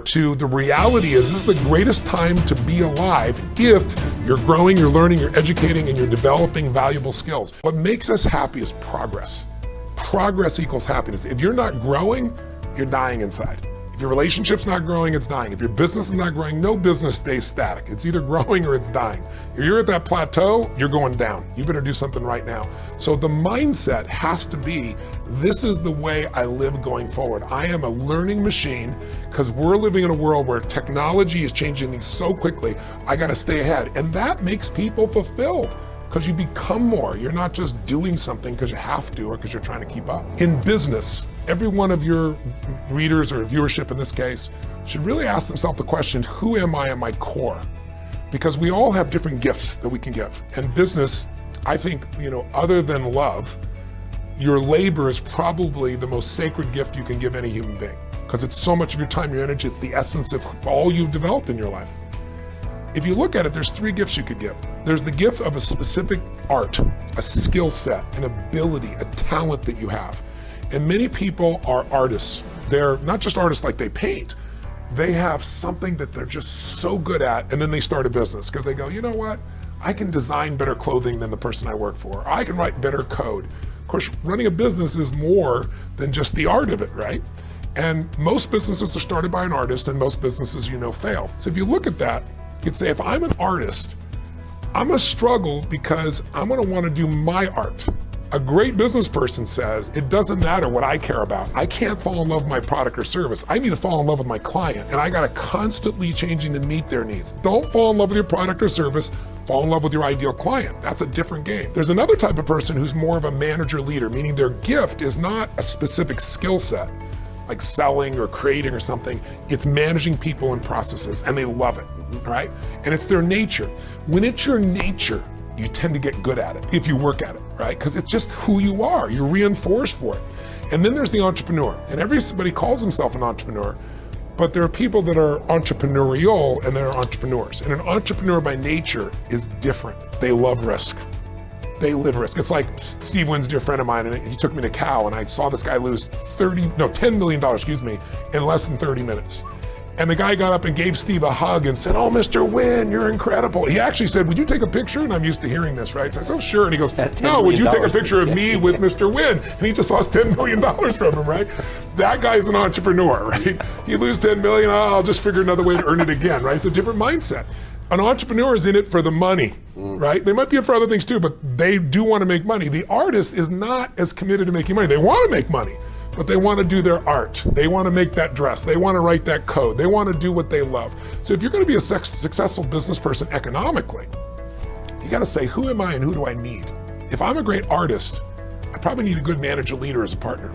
to the reality is this is the greatest time to be alive if you're growing, you're learning, you're educating, and you're developing valuable skills. What makes us happy is progress. Progress equals happiness. If you're not growing, you're dying inside. If your relationship's not growing, it's dying. If your business is not growing, no business stays static. It's either growing or it's dying. If you're at that plateau, you're going down. You better do something right now. So the mindset has to be, this is the way I live going forward. I am a learning machine because we're living in a world where technology is changing things so quickly. I got to stay ahead. And that makes people fulfilled because you become more. You're not just doing something because you have to or because you're trying to keep up. In business, every one of your readers or viewership in this case should really ask themselves the question, who am I at my core? Because we all have different gifts that we can give. And business, I think, other than love, your labor is probably the most sacred gift you can give any human being because it's so much of your time, your energy, it's the essence of all you've developed in your life. If you look at it, there's three gifts you could give. There's the gift of a specific art, a skill set, an ability, a talent that you have. And many people are artists. They're not just artists like they paint. They have something that they're just so good at, and then they start a business because they go, you know what? I can design better clothing than the person I work for. I can write better code. Of course, running a business is more than just the art of it, right? And most businesses are started by an artist, and most businesses, fail. So if you look at that, you'd say, if I'm an artist, I'm gonna struggle because I'm gonna wanna do my art. A great business person says, it doesn't matter what I care about. I can't fall in love with my product or service. I need to fall in love with my client, and I gotta constantly changing to meet their needs. Don't fall in love with your product or service, fall in love with your ideal client. That's a different game. There's another type of person who's more of a manager leader, meaning their gift is not a specific skill set, like selling or creating or something. It's managing people and processes, and they love it, all right? And it's their nature. When it's your nature, you tend to get good at it if you work at it, right? Because it's just who you are. You're reinforced for it. And then there's the entrepreneur. And everybody calls himself an entrepreneur, but there are people that are entrepreneurial and there are entrepreneurs. And an entrepreneur by nature is different. They love risk. They live risk. It's like Steve Wynn's a dear friend of mine, and he took me to Cal, and I saw this guy lose $10 million, in less than 30 minutes. And the guy got up and gave Steve a hug and said, "Oh, Mr. Wynn, you're incredible." He actually said, "Would you take a picture?" And I'm used to hearing this, right? So I said, "Oh, sure." And he goes, "No, would you take a picture of me with Mr. Wynn?" And he just lost $10 million from him, right? That guy's an entrepreneur, right? You lose 10 million, I'll just figure another way to earn it again, right? It's a different mindset. An entrepreneur is in it for the money, right? They might be in for other things too, but they do want to make money. The artist is not as committed to making money. They want to make money, but they want to do their art. They want to make that dress. They want to write that code. They want to do what they love. So if you're going to be a successful business person economically, you got to say, who am I and who do I need? If I'm a great artist, I probably need a good manager leader as a partner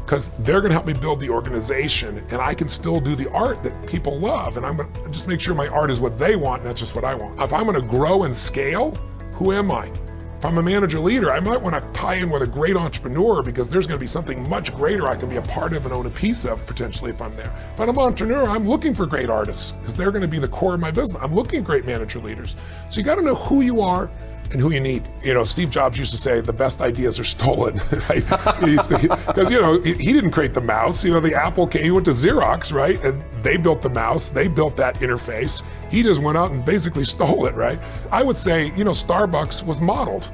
because they're going to help me build the organization and I can still do the art that people love. And I'm going to just make sure my art is what they want, not just what I want. If I'm going to grow and scale, who am I? If I'm a manager leader, I might want to tie in with a great entrepreneur because there's going to be something much greater I can be a part of and own a piece of potentially if I'm there. If I'm an entrepreneur, I'm looking for great artists because they're going to be the core of my business. I'm looking for great manager leaders. So you got to know who you are and who you need. Steve Jobs used to say the best ideas are stolen, right? Because, he didn't create the mouse. The Apple came, he went to Xerox, right? And they built the mouse, they built that interface. He just went out and basically stole it, right? I would say, Starbucks was modeled,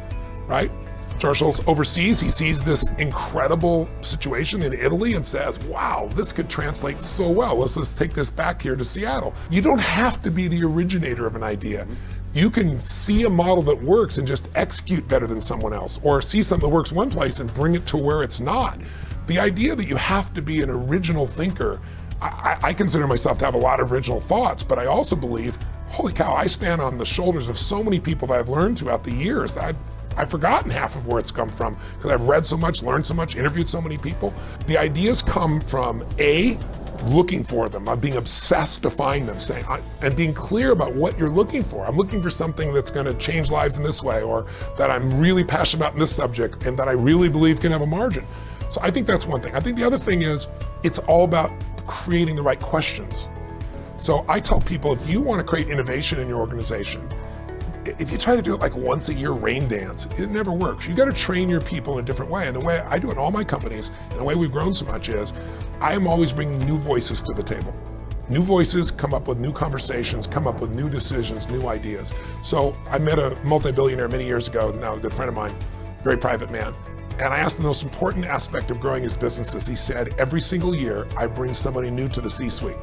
right? Churchill's overseas, he sees this incredible situation in Italy and says, wow, this could translate so well. Let's take this back here to Seattle. You don't have to be the originator of an idea. You can see a model that works and just execute better than someone else, or see something that works one place and bring it to where it's not. The idea that you have to be an original thinker, I consider myself to have a lot of original thoughts, but I also believe, holy cow, I stand on the shoulders of so many people that I've learned throughout the years that I've forgotten half of where it's come from because I've read so much, learned so much, interviewed so many people. The ideas come from looking for them, being obsessed to find them, and being clear about what you're looking for. I'm looking for something that's going to change lives in this way, or that I'm really passionate about in this subject, and that I really believe can have a margin. So I think that's one thing. I think the other thing is it's all about creating the right questions. So I tell people, if you want to create innovation in your organization, if you try to do it like once a year rain dance, it never works. You got to train your people in a different way. And the way I do it in all my companies, and the way we've grown so much is, I am always bringing new voices to the table. New voices come up with new conversations, come up with new decisions, new ideas. So I met a multi-billionaire many years ago, now a good friend of mine, very private man. And I asked him the most important aspect of growing his businesses. He said, every single year, I bring somebody new to the C-suite,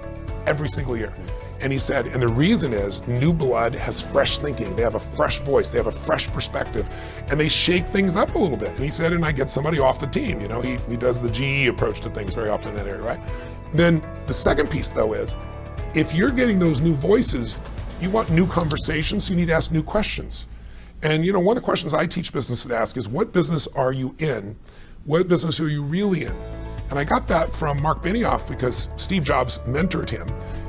every single year. And he said, and the reason is new blood has fresh thinking. They have a fresh voice. They have a fresh perspective, and they shake things up a little bit. And he said, and I get somebody off the team. You know, he does the GE approach to things very often in that area, right? Then the second piece though is, if you're getting those new voices, you want new conversations, so you need to ask new questions. And you know, one of the questions I teach businesses to ask is, what business are you in? What business are you really in? And I got that from Mark Benioff because Steve Jobs mentored him.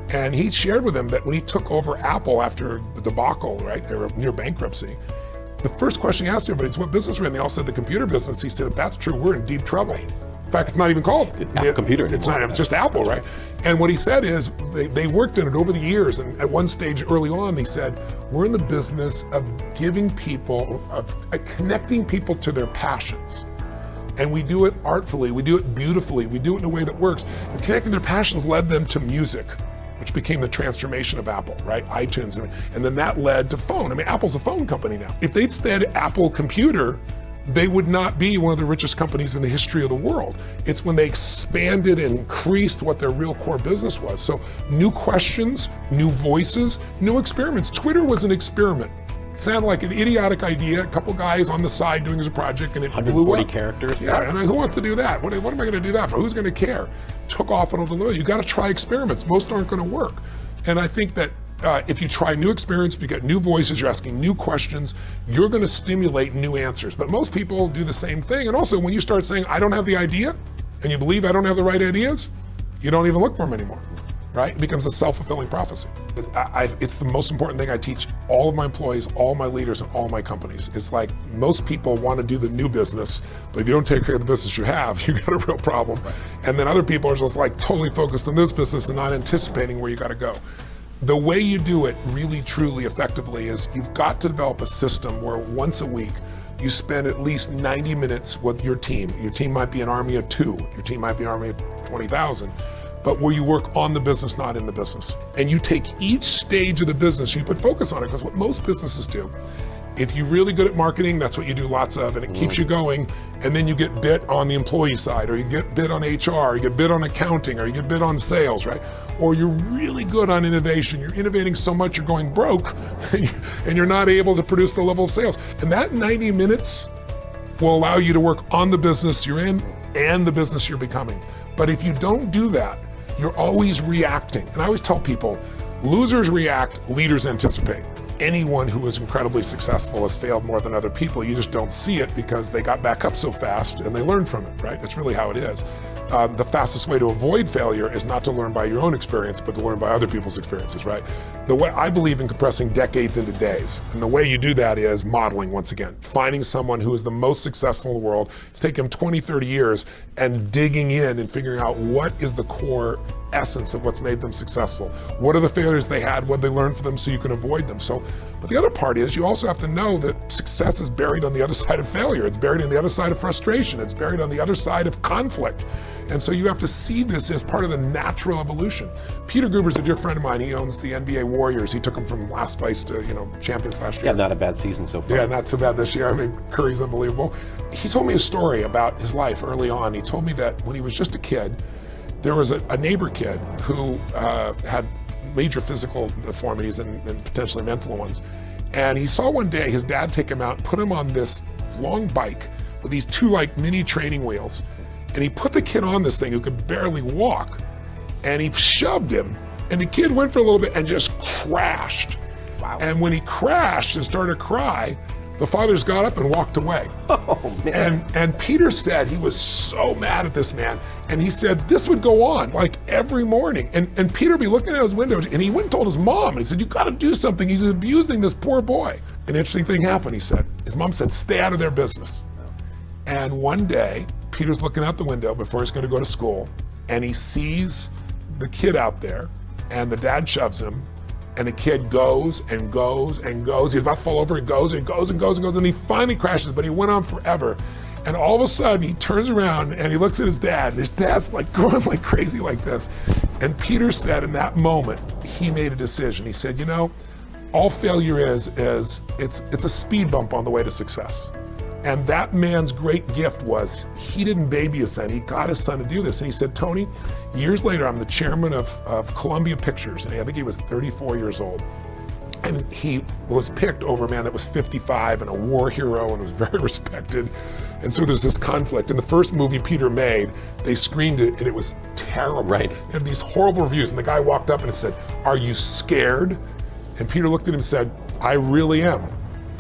And he shared with him that when he took over Apple after the debacle, right, they were near bankruptcy, the first question he asked everybody is, what business we're in? They all said the computer business. He said, if that's true, we're in deep trouble. In fact, it's not even called Apple Computer anymore. It's not, it's just Apple, right? And what he said is, they worked in it over the years, and at one stage early on, they said, we're in the business of giving people, of connecting people to their passions. And we do it artfully, we do it beautifully, we do it in a way that works. And connecting their passions led them to music, which became the transformation of Apple, right? iTunes, and then that led to phone. I mean, Apple's a phone company now. If they'd said Apple Computer, they would not be one of the richest companies in the history of the world. It's when they expanded and increased what their real core business was. So new questions, new voices, new experiments. Twitter was an experiment. It sounded like an idiotic idea, a couple guys on the side doing as a project, and it blew up. 140 characters. Yeah, and who wants to do that? What am I going to do that for? Who's going to care? Took off and over. You got to try experiments. Most aren't going to work. And I think that if you try new experience, you get new voices, you're asking new questions, you're going to stimulate new answers. But most people do the same thing. And also, when you start saying, I don't have the idea, and you believe I don't have the right ideas, you don't even look for them anymore, right? It becomes a self-fulfilling prophecy. It's the most important thing I teach all of my employees, all my leaders, and all my companies. It's like, most people want to do the new business, but if you don't take care of the business you have, you got a real problem. Right. And then other people are just like totally focused on this business and not anticipating where you got to go. The way you do it really, truly effectively is you've got to develop a system where once a week you spend at least 90 minutes with your team. Your team might be an army of 2, your team might be an army of 20,000, but where you work on the business, not in the business. And you take each stage of the business, you put focus on it, because what most businesses do, if you're really good at marketing, that's what you do lots of, and it keeps you going, and then you get bit on the employee side, or you get bit on HR, or you get bit on accounting, or you get bit on sales, right? Or you're really good on innovation. You're innovating so much you're going broke, and you're not able to produce the level of sales. And that 90 minutes will allow you to work on the business you're in and the business you're becoming. But if you don't do that, you're always reacting. And I always tell people, losers react, leaders anticipate. Anyone who is incredibly successful has failed more than other people. You just don't see it because they got back up so fast and they learned from it, right? That's really how it is. The fastest way to avoid failure is not to learn by your own experience, but to learn by other people's experiences, right? The way I believe in compressing decades into days. And the way you do that is modeling, once again, finding someone who is the most successful in the world. It's taken them 20, 30 years and digging in and figuring out what is the core essence of what's made them successful. What are the failures they had? What they learned from them so you can avoid them? So, but the other part is you also have to know that success is buried on the other side of failure. It's buried on the other side of frustration. It's buried on the other side of conflict. And so you have to see this as part of the natural evolution. Peter Guber's a dear friend of mine. He owns the NBA Warriors. He took them from last place to, champions last year. Yeah, not a bad season so far. Yeah, not so bad this year. I mean, Curry's unbelievable. He told me a story about his life early on. He told me that when he was just a kid, there was a neighbor kid who had major physical deformities and potentially mental ones. And he saw one day his dad take him out and put him on this long bike with these 2 like mini training wheels. And he put the kid on this thing who could barely walk, and he shoved him, and the kid went for a little bit and just crashed. Wow. And when he crashed and started to cry, the fathers got up and walked away. Oh, man. And Peter said he was so mad at this man, and he said this would go on like every morning. And Peter would be looking at his window, and he went and told his mom, and he said, you gotta do something. He's abusing this poor boy. An interesting thing happened, he said. His mom said, stay out of their business. And one day, Peter's looking out the window before he's going to go to school, and he sees the kid out there, and the dad shoves him, and the kid goes and goes and goes. He's about to fall over, and goes and goes and goes and goes, and he finally crashes, but he went on forever. And all of a sudden, he turns around and he looks at his dad, and his dad's like going like crazy like this. And Peter said in that moment, he made a decision. He said, you know, all failure is it's a speed bump on the way to success. And that man's great gift was he didn't baby his son, he got his son to do this. And he said, Tony, years later, I'm the chairman of Columbia Pictures, and I think he was 34 years old. And he was picked over a man that was 55 and a war hero and was very respected. And so there's this conflict. In the first movie Peter made, they screened it and it was terrible. Right. It had these horrible reviews. And the guy walked up and it said, "Are you scared?" And Peter looked at him and said, "I really am,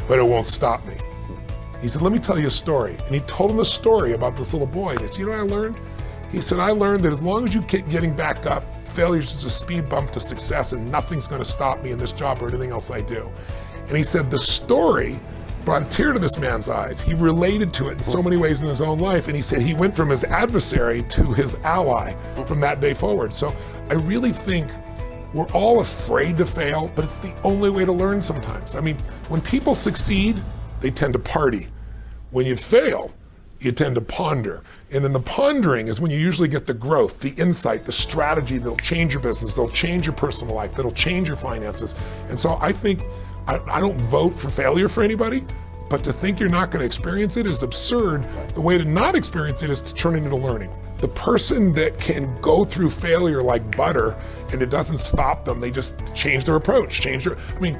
but it won't stop me." He said, "Let me tell you a story." And he told him a story about this little boy. And he said, "You know what I learned?" He said, "I learned that as long as you keep getting back up, failure's just a speed bump to success and nothing's gonna stop me in this job or anything else I do." And he said the story brought a tear to this man's eyes. He related to it in so many ways in his own life. And he said he went from his adversary to his ally from that day forward. So I really think we're all afraid to fail, but it's the only way to learn sometimes. I mean, when people succeed, they tend to party. When you fail, you tend to ponder. And in the pondering is when you usually get the growth, the insight, the strategy that'll change your business, that'll change your personal life, that'll change your finances. And so I think, I don't vote for failure for anybody, but to think you're not going to experience it is absurd. The way to not experience it is to turn it into learning. The person that can go through failure like butter and it doesn't stop them, they just change their approach, I mean,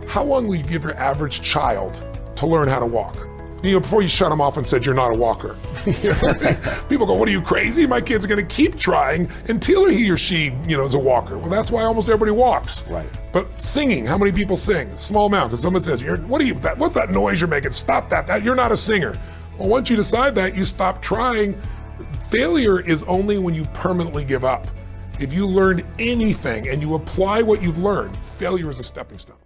how long will you give your average child to learn how to walk? You know, before you shut them off and said you're not a walker. You know, people go, "What are you, crazy? My kid's gonna keep trying until he or she, you know, is a walker." Well, that's why almost everybody walks. Right. But singing, how many people sing? Small amount, because someone says, what's that noise you're making? Stop that, you're not a singer. Well, once you decide that, you stop trying. Failure is only when you permanently give up. If you learned anything and you apply what you've learned, failure is a stepping stone.